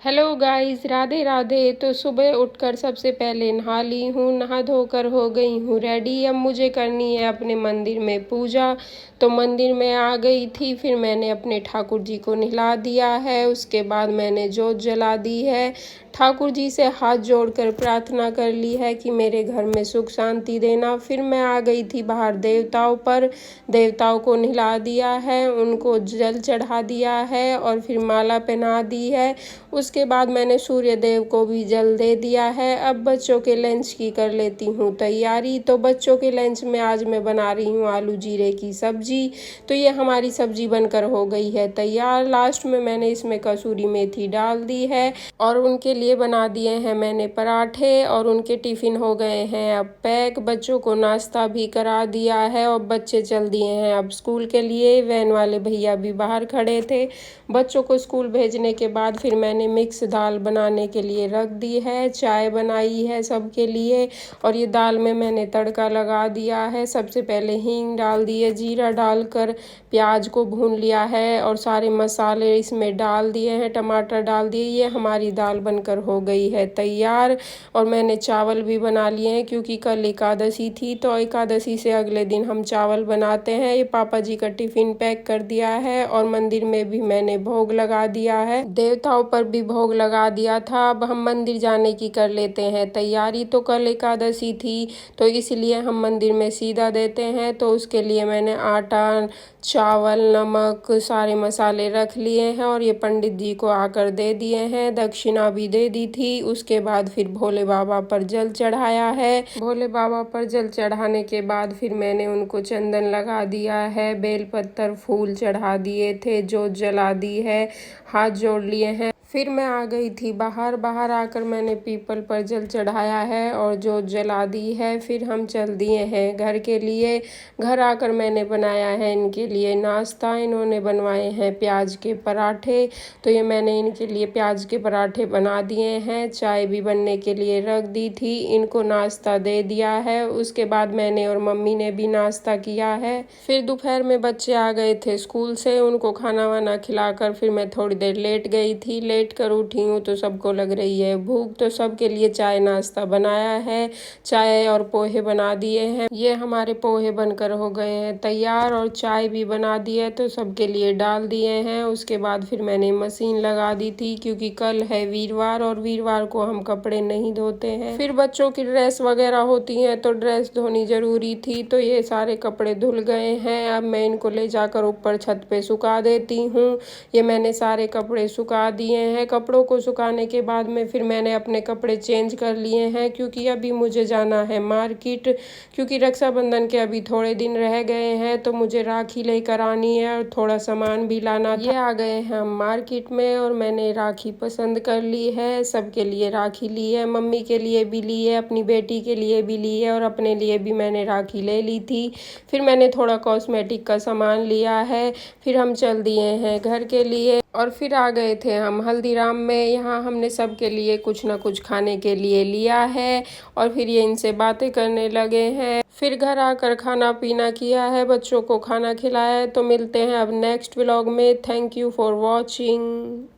Hello guys, Radhe Radhe. तो सुबह उठकर सबसे पहले नहा ली हूँ, नहा धोकर हो गई हूँ रेडी। अब मुझे करनी है अपने मंदिर में पूजा। तो मंदिर में आ गई थी, फिर मैंने अपने ठाकुर जी को नहला दिया है। उसके बाद मैंने जोत जला दी है। ठाकुर जी से हाथ जोड़कर प्रार्थना कर ली है कि मेरे घर में सुख शांति देना। फिर मैं आ गई थी बाहर देवताओं पर, देवताओं को नहला दिया है, उनको जल चढ़ा दिया है और फिर माला पहना दी है। उसके बाद मैंने सूर्य देव को भी जल दे दिया है। अब बच्चों के लंच की कर लेती हूँ तैयारी। तो बच्चों के लंच में आज मैं बना रही हूँ आलू जीरे की सब्जी। तो ये हमारी सब्जी बनकर हो गई है तैयार। लास्ट में मैंने इसमें कसूरी मेथी डाल दी है और उनके लिए बना दिए हैं मैंने पराठे और उनके टिफिन हो गए हैं अब पैक। बच्चों को नाश्ता भी करा दिया है और बच्चे चल दिए हैं अब स्कूल के लिए। वैन वाले भैया भी बाहर खड़े थे। बच्चों को स्कूल भेजने के बाद फिर मैंने मिक्स दाल बनाने के लिए रख दी है। चाय बनाई है सबके लिए और ये दाल में मैंने तड़का लगा दिया है। सबसे पहले हींग डाल दिए, जीरा डालकर प्याज को भून लिया है और सारे मसाले इसमें डाल दिए हैं, टमाटर डाल दिए। ये हमारी दाल बनकर हो गई है तैयार। और मैंने चावल भी बना लिए हैं क्योंकि कल एकादशी थी, तो एकादशी से अगले दिन हम चावल बनाते हैं। ये पापा जी का टिफिन पैक कर दिया है और मंदिर में भी मैंने भोग लगा दिया है, देवताओं पर भी भोग लगा दिया था। अब हम मंदिर जाने की कर लेते हैं तैयारी। तो कल एकादशी थी तो इसलिए हम मंदिर में सीधा देते हैं। तो उसके लिए मैंने आटा, चावल, नमक, सारे मसाले रख लिए हैं और ये पंडित जी को आकर दे दिए हैं। दक्षिणा भी दे दी थी। उसके बाद फिर भोले बाबा पर जल चढ़ाया है। भोले बाबा पर जल चढ़ाने के बाद फिर मैंने उनको चंदन लगा दिया है, बेलपत्तर, फूल चढ़ा दिए थे, जोत जला दी है, हाथ जोड़ लिए हैं। फिर मैं आ गई थी बाहर आकर मैंने पीपल पर जल चढ़ाया है और जोत जला दी है। फिर हम चल दिए हैं घर के लिए। घर आकर मैंने बनाया है इनके लिए नाश्ता। इन्होंने बनवाए हैं प्याज के पराठे, तो ये मैंने इनके लिए प्याज के पराठे बना दिए हैं। चाय भी बनने के लिए रख दी थी, इनको नाश्ता दे दिया है। उसके बाद मैंने और मम्मी ने भी नाश्ता किया है। फिर दोपहर में बच्चे आ गए थे स्कूल से, उनको खाना वाना खिलाकर फिर मैं थोड़ी देर लेट गई थी। लेट कर उठी हूँ तो सबको लग रही है भूख, तो सबके लिए चाय नाश्ता बनाया है। चाय और पोहे बना दिए हैं। ये हमारे पोहे बनकर हो गए हैं तैयार और चाय भी बना दी है, तो सबके लिए डाल दिए हैं। उसके बाद फिर मैंने मशीन लगा दी थी क्योंकि कल है वीरवार और वीरवार को हम कपड़े नहीं धोते हैं। फिर बच्चों की ड्रेस वगैरह होती हैं तो ड्रेस धोनी जरूरी थी, तो ये सारे कपड़े धुल गए हैं। अब मैं इनको ले जाकर ऊपर छत पे सुखा देती हूँ। ये मैंने सारे कपड़े सुखा दिए हैं। कपड़ों को सुखाने के बाद में फिर मैंने अपने कपड़े चेंज कर लिए हैं क्योंकि अभी मुझे जाना है मार्केट, क्योंकि रक्षाबंधन के अभी थोड़े दिन रह गए हैं तो मुझे राखी लेकर आनी है और थोड़ा सामान भी लाना था। ये आ गए हैं हम मार्केट में और मैंने राखी पसंद कर ली है। सबके लिए राखी ली है, मम्मी के लिए भी ली है, अपनी बेटी के लिए भी ली है और अपने लिए भी मैंने राखी ले ली थी। फिर मैंने थोड़ा कॉस्मेटिक का सामान लिया है। फिर हम चल दिए हैं घर के लिए और फिर आ गए थे हम हल्दीराम में। यहाँ हमने सबके लिए कुछ ना कुछ खाने के लिए लिया है और फिर ये इनसे बातें करने लगे हैं। फिर घर आकर खाना पीना किया है, बच्चों को खाना खिलाया है। तो मिलते हैं अब नेक्स्ट व्लॉग में। Thank you for watching.